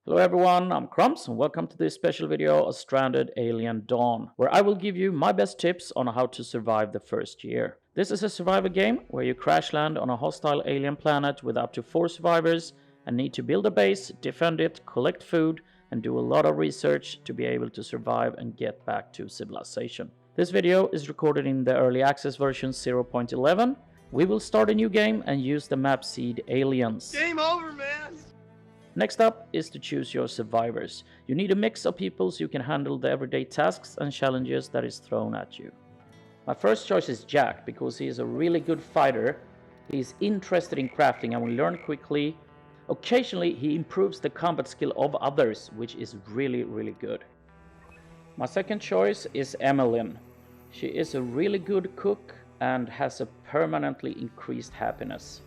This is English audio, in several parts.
Hello everyone, I'm Crumbs and welcome to this special video of Stranded Alien Dawn, where I will give you my best tips on how to survive the first year. This is a survival game where you crash land on a hostile alien planet with up to 4 survivors and need to build a base, defend it, collect food, and do a lot of research to be able to survive and get back to civilization. This video is recorded in the early access version 0.11. We will start a new game and use the map seed Aliens. Game over, man! Next up is to choose your survivors. You need a mix of people so you can handle the everyday tasks and challenges that is thrown at you. My first choice is Jack because he is a really good fighter. He is interested in crafting and will learn quickly. Occasionally he improves the combat skill of others, which is really good. My second choice is Emmeline. She is a really good cook and has a permanently increased happiness.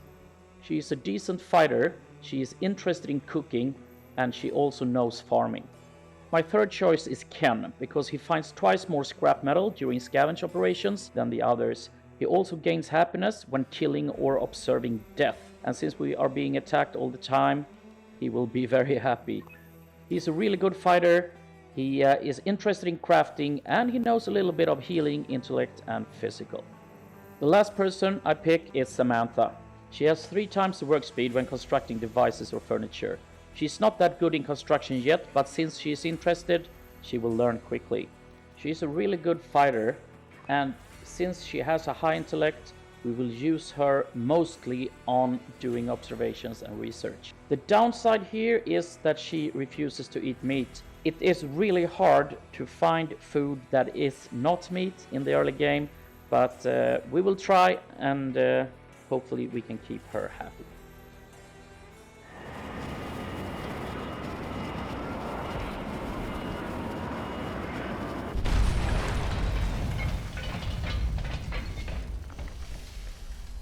She is a decent fighter. She is interested in cooking and she also knows farming. My third choice is Ken because he finds twice more scrap metal during scavenge operations than the others. He also gains happiness when killing or observing death, and since we are being attacked all the time, he will be very happy. He's a really good fighter, he is interested in crafting, and he knows a little bit of healing, intellect and physical. The last person I pick is Samantha. She has 3 times the work speed when constructing devices or furniture. She's not that good in construction yet, but since she's interested, she will learn quickly. She's a really good fighter, and since she has a high intellect, we will use her mostly on doing observations and research. The downside here is that she refuses to eat meat. It is really hard to find food that is not meat in the early game, but we will try and hopefully we can keep her happy.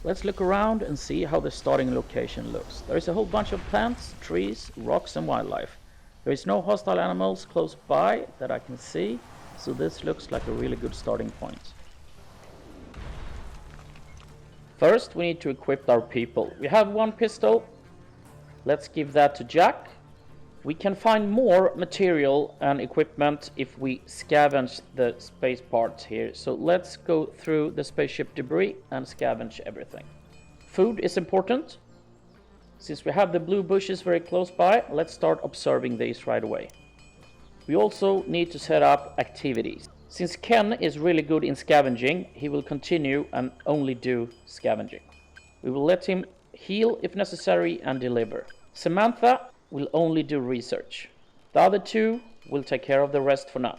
Let's look around and see how the starting location looks. There is a whole bunch of plants, trees, rocks and wildlife. There is no hostile animals close by that I can see, so this looks like a really good starting point. First, we need to equip our people. We have 1 pistol. Let's give that to Jack. We can find more material and equipment if we scavenge the space parts here. So let's go through the spaceship debris and scavenge everything. Food is important. Since we have the blue bushes very close by, let's start observing these right away. We also need to set up activities. Since Ken is really good in scavenging, he will continue and only do scavenging. We will let him heal if necessary and deliver. Samantha will only do research. The other 2 will take care of the rest for now.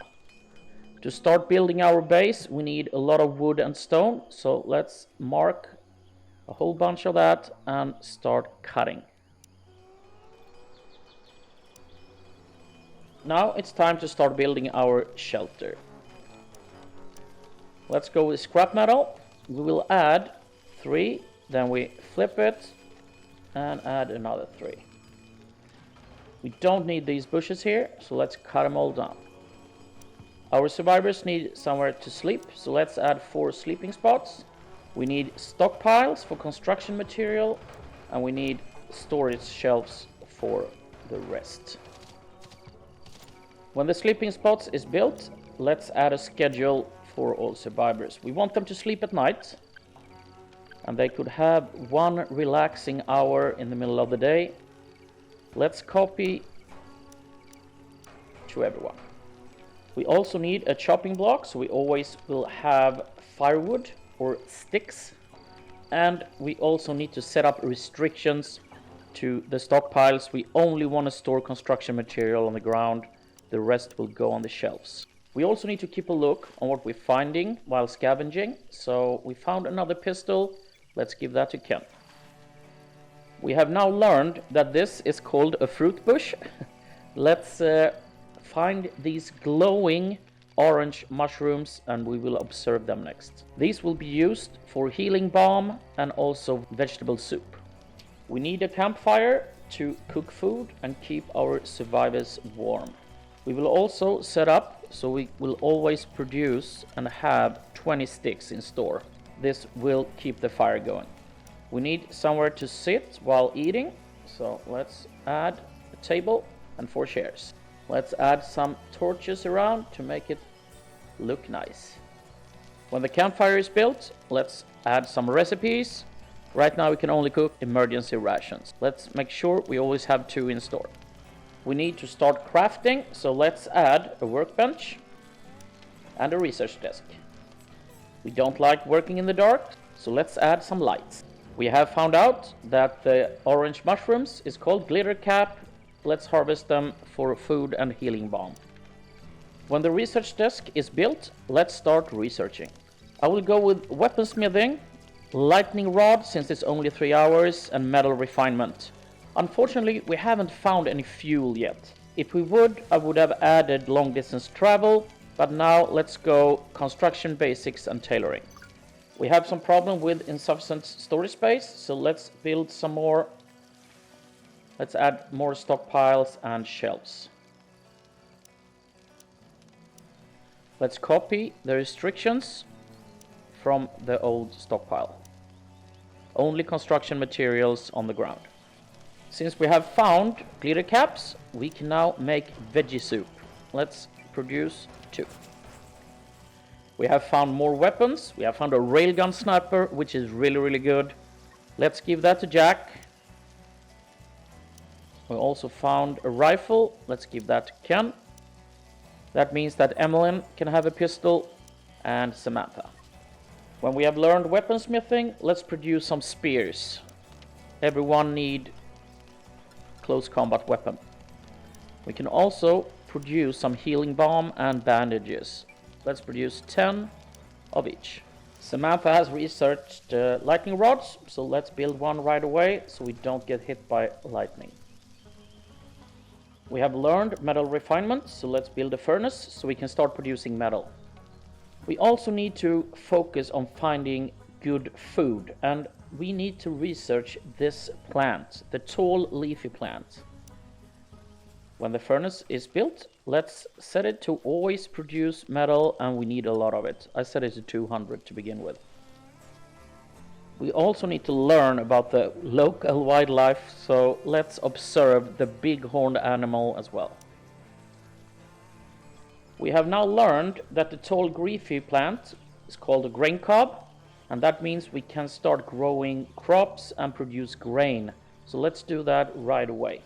To start building our base, we need a lot of wood and stone, so let's mark a whole bunch of that and start cutting. Now it's time to start building our shelter. Let's go with scrap metal. We will add 3, then we flip it and add another 3. We don't need these bushes here, so let's cut them all down. Our survivors need somewhere to sleep, so let's add 4 sleeping spots. We need stockpiles for construction material, and we need storage shelves for the rest. When the sleeping spots is built, let's add a schedule for all survivors. We want them to sleep at night, and they could have 1 relaxing hour in the middle of the day. Let's copy to everyone. We also need a chopping block, so we always will have firewood or sticks, and we also need to set up restrictions to the stockpiles. We only want to store construction material on the ground, the rest will go on the shelves. We also need to keep a look on what we're finding while scavenging. So we found another pistol. Let's give that to Ken. We have now learned that this is called a fruit bush. Let's find these glowing orange mushrooms and we will observe them next. These will be used for healing balm and also vegetable soup. We need a campfire to cook food and keep our survivors warm. We will also set up so we will always produce and have 20 sticks in store. This will keep the fire going. We need somewhere to sit while eating, so let's add a table and 4 chairs. Let's add some torches around to make it look nice. When the campfire is built, let's add some recipes. Right now we can only cook emergency rations. Let's make sure we always have 2 in store. We need to start crafting, so let's add a workbench and a research desk. We don't like working in the dark, so let's add some lights. We have found out that the orange mushrooms is called glitter cap. Let's harvest them for food and healing balm. When the research desk is built, let's start researching. I will go with weaponsmithing, lightning rod since it's only 3 hours, and metal refinement. Unfortunately, we haven't found any fuel yet. If we would, I would have added long distance travel, but now let's go construction basics and tailoring. We have some problem with insufficient storage space, so let's build some more. Let's add more stockpiles and shelves. Let's copy the restrictions from the old stockpile. Only construction materials on the ground. Since we have found glitter caps, we can now make veggie soup. Let's produce 2. We have found more weapons. We have found a railgun sniper, which is really good. Let's give that to Jack. We also found a rifle. Let's give that to Ken. That means that Emmeline can have a pistol, and Samantha. When we have learned weaponsmithing, let's produce some spears. Everyone need close combat weapon. We can also produce some healing balm and bandages. Let's produce 10 of each. Samantha has researched lightning rods, so let's build one right away so we don't get hit by lightning. We have learned metal refinement, so let's build a furnace so we can start producing metal. We also need to focus on finding good food, and we need to research this plant, the tall leafy plant. When the furnace is built, let's set it to always produce metal, and we need a lot of it. I set it to 200 to begin with. We also need to learn about the local wildlife, so let's observe the big-horned animal as well. We have now learned that the tall leafy plant is called a grain cob, and that means we can start growing crops and produce grain. So let's do that right away.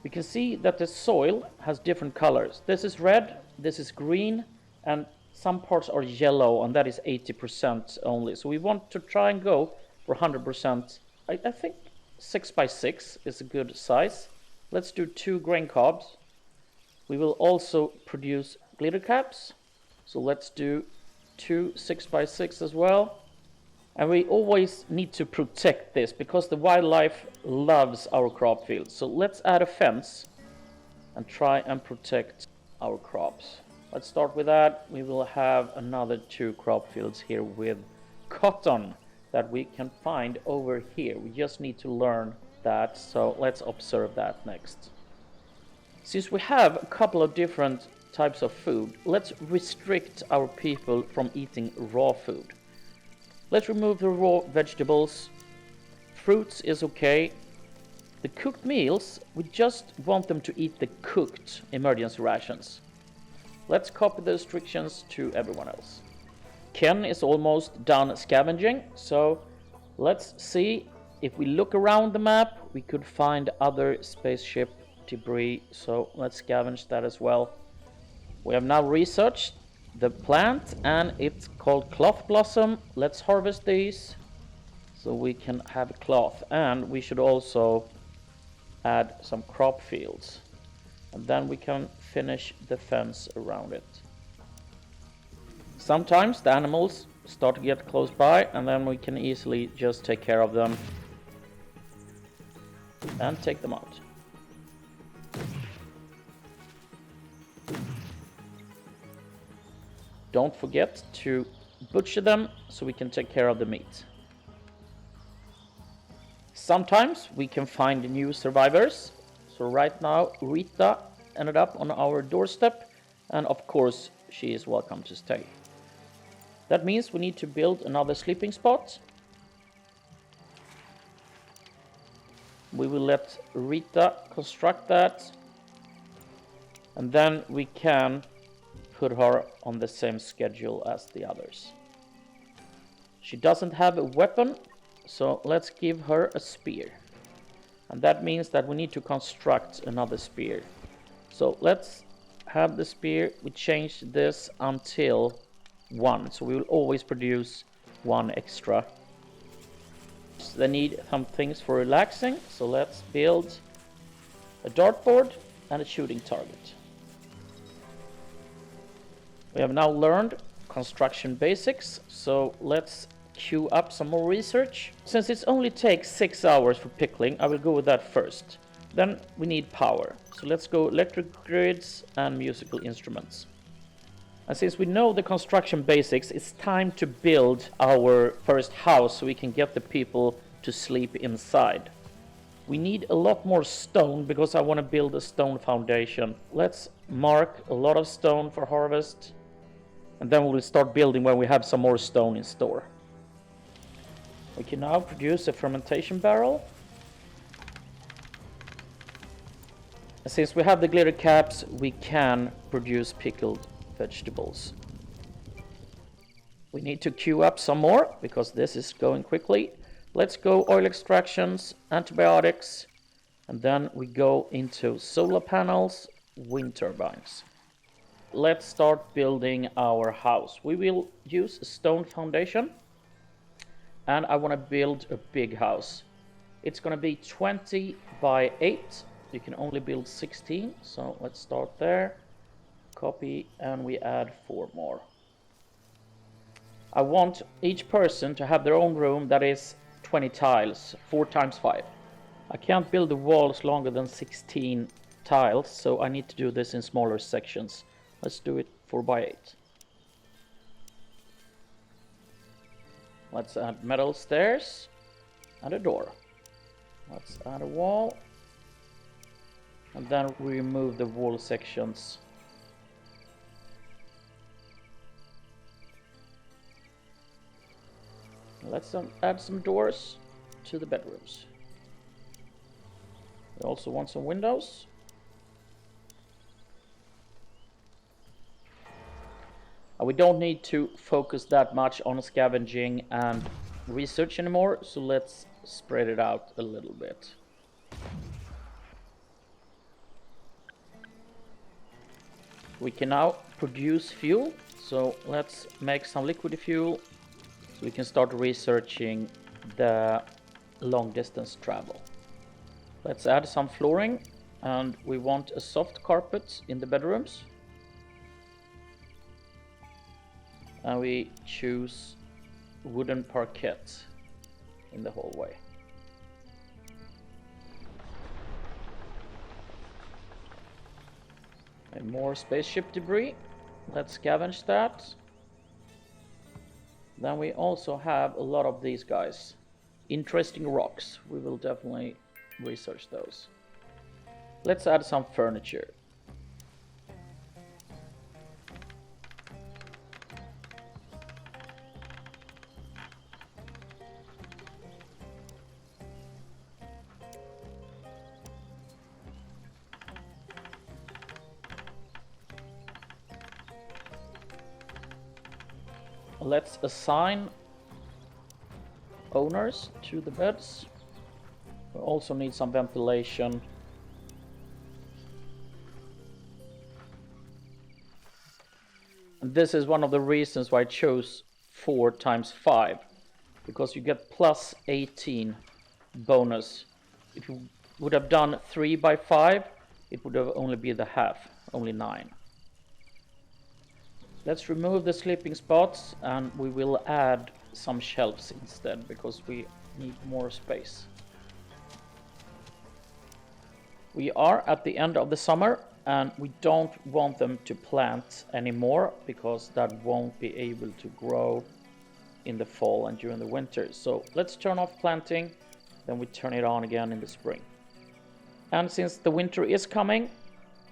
We can see that the soil has different colors. This is red, this is green, and some parts are yellow, and that is 80% only. So we want to try and go for 100%. I think 6x6 is a good size. Let's do 2 grain cobs. We will also produce glitter caps. So let's do 2 6x6 as well. And we always need to protect this because the wildlife loves our crop fields. So let's add a fence and try and protect our crops. Let's start with that. We will have another 2 crop fields here with cotton that we can find over here. We just need to learn that, so let's observe that next. Since we have a couple of different types of food, let's restrict our people from eating raw food. Let's remove the raw vegetables. Fruits is okay. The cooked meals, we just want them to eat the cooked emergency rations. Let's copy the restrictions to everyone else. Ken is almost done scavenging, so let's see if we look around the map, we could find other spaceship debris, so let's scavenge that as well. We have now researched the plant, and it's called cloth blossom. Let's harvest these so we can have cloth, and we should also add some crop fields, and then we can finish the fence around it. Sometimes the animals start to get close by, and then we can easily just take care of them and take them out. Don't forget to butcher them so we can take care of the meat. Sometimes we can find new survivors. So right now Rita ended up on our doorstep, and of course she is welcome to stay. That means we need to build another sleeping spot. We will let Rita construct that. And then we can put her on the same schedule as the others. She doesn't have a weapon, so let's give her a spear. And that means that we need to construct another spear. So let's have the spear. We change this until 1, so we will always produce 1 extra. So they need some things for relaxing, so let's build a dartboard and a shooting target. We have now learned construction basics, so let's queue up some more research. Since it only takes 6 hours for pickling, I will go with that first. Then we need power, so let's go electric grids and musical instruments. And since we know the construction basics, it's time to build our first house so we can get the people to sleep inside. We need a lot more stone because I want to build a stone foundation. Let's mark a lot of stone for harvest. And then we'll start building when we have some more stone in store. We can now produce a fermentation barrel. And since we have the glitter caps, we can produce pickled vegetables. We need to queue up some more because this is going quickly. Let's go oil extractions, antibiotics, and then we go into solar panels, wind turbines. Let's start building our house. We will use a stone foundation, and I want to build a big house. It's going to be 20 by 8. You can only build 16, so let's start there. Copy, and we add 4 more. I want each person to have their own room that is 20 tiles, 4 times 5. I can't build the walls longer than 16 tiles, so I need to do this in smaller sections. Let's do it 4 by 8. Let's add metal stairs and a door. Let's add a wall. And then we remove the wall sections. Let's add some doors to the bedrooms. We also want some windows. We don't need to focus that much on scavenging and research anymore, so let's spread it out a little bit. We can now produce fuel, so let's make some liquid fuel so we can start researching the long distance travel. Let's add some flooring, and we want a soft carpet in the bedrooms. And we choose wooden parquet in the hallway. And more spaceship debris. Let's scavenge that. Then we also have a lot of these guys. Interesting rocks. We will definitely research those. Let's add some furniture. Let's assign owners to the beds. We also need some ventilation. And this is one of the reasons why I chose 4 times 5, because you get plus 18 bonus. If you would have done 3 by 5, it would have only been the half, only 9. Let's remove the sleeping spots, and we will add some shelves instead because we need more space. We are at the end of the summer, and we don't want them to plant anymore because that won't be able to grow in the fall and during the winter. So let's turn off planting, then we turn it on again in the spring. And since the winter is coming,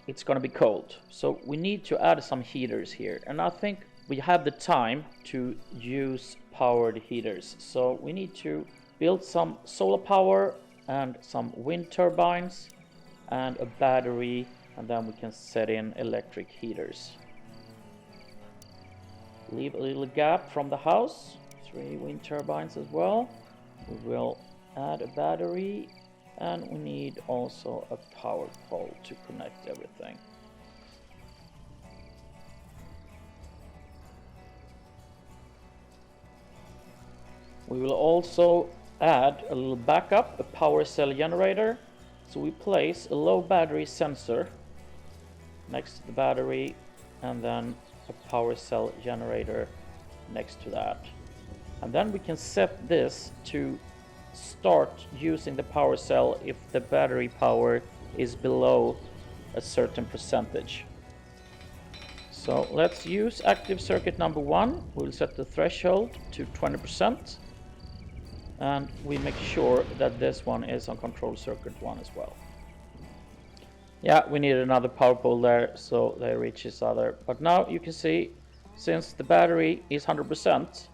it's going to be cold, so we need to add some heaters here, and I think we have the time to use powered heaters. So we need to build some solar power and some wind turbines and a battery, and then we can set in electric heaters. Leave a little gap from the house, 3 wind turbines as well. We will add a battery, and we need also a power pole to connect everything. We will also add a little backup, a power cell generator. So we place a low battery sensor next to the battery, and then a power cell generator next to that. And then we can set this to start using the power cell if the battery power is below a certain percentage. So let's use active circuit number 1. We'll set the threshold to 20. And we make sure that this one is on control circuit 1 as well. Yeah, we need another power pole there so they reach each other. But now you can see, since the battery is 100%,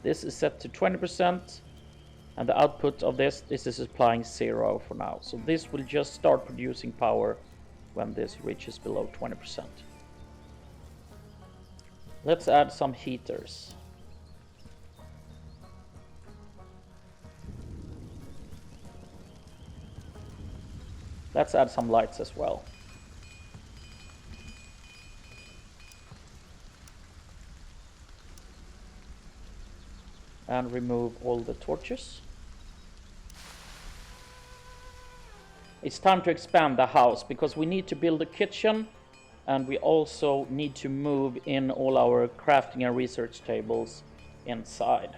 this is set to 20%, and the output of this is applying 0 for now. So this will just start producing power when this reaches below 20%. Let's add some heaters. Let's add some lights as well. And remove all the torches. It's time to expand the house because we need to build a kitchen, and we also need to move in all our crafting and research tables inside.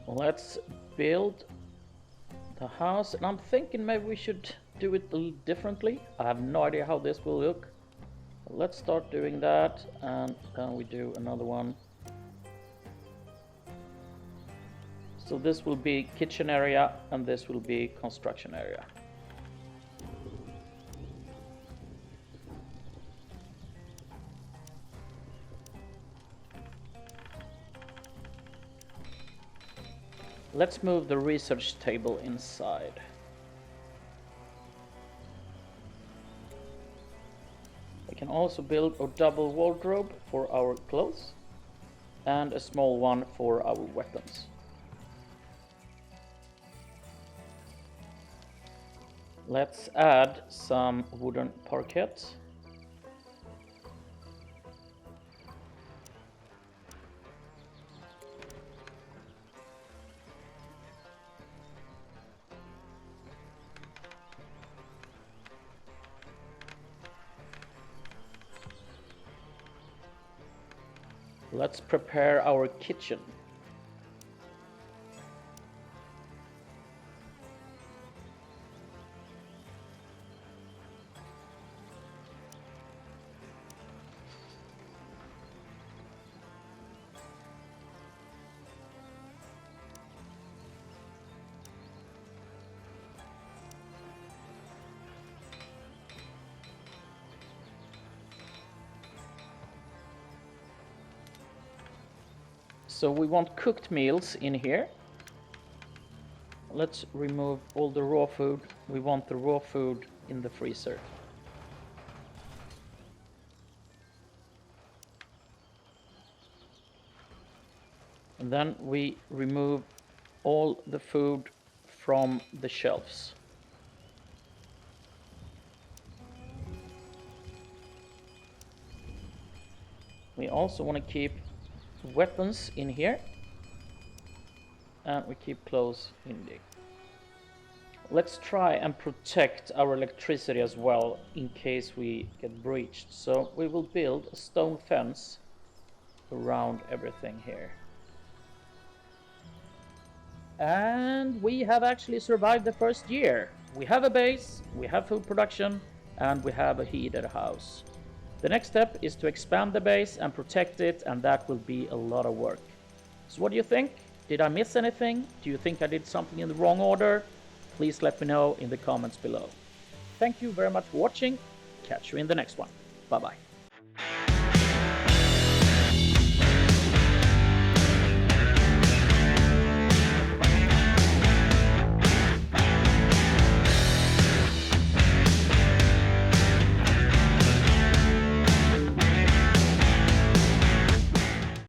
Let's build the house, and I'm thinking maybe we should do it a little differently. I have no idea how this will look. Let's start doing that, and then we do another one. So this will be kitchen area, and this will be construction area. Let's move the research table inside. We can also build a double wardrobe for our clothes and a small one for our weapons. Let's add some wooden parquet. Let's prepare our kitchen. So we want cooked meals in here. Let's remove all the raw food. We want the raw food in the freezer. And then we remove all the food from the shelves. We also want to keep weapons in here, and we keep clothes in there. Let's try and protect our electricity as well in case we get breached. So we will build a stone fence around everything here. And we have actually survived the first year. We have a base, we have food production, and we have a heated house. The next step is to expand the base and protect it, and that will be a lot of work. So what do you think? Did I miss anything? Do you think I did something in the wrong order? Please let me know in the comments below. Thank you very much for watching. Catch you in the next one. Bye bye.